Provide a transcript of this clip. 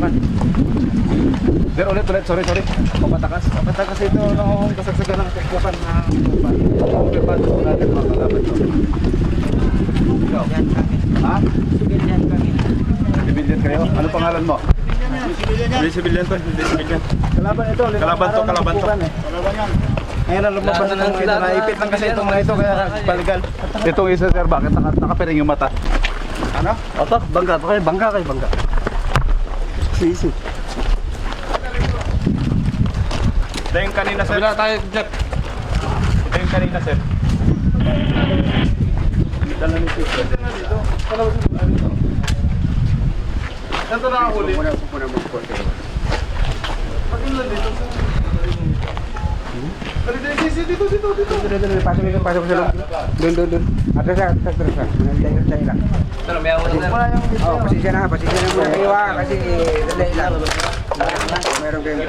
pa. Pero ulit, sorry. Papatakas ito noong kasagsagan ng kagwapan na lupa. Pagpapado po natin mga kalaban to. Ikaw? Ha? Sibilyan kami. Sibilyan kayo? Ano pangalan mo? Hindi sibilyan to, hindi sibilyan. Kalaban ito. Kalaban to. Kalaban yan. Ngayon na lumabas ng ito. Naipit lang kasi itong na ito kaya baligal. Itong isa sir, bakit nakapiring yung mata? Ano? Oto, bangga kayo. Sisi. Ito yung kanina, sir. Wala tayo, Jack. Ito yung kanina, sir. Dala ni sir. Ito na ang huli. Pag-ilan dito? Dito. Pasok sa loob. Doon. Atras lang. Nantay lang. Pero may ako na, Oh, pasensya na muna kayo kasi dali lang. Meron kayong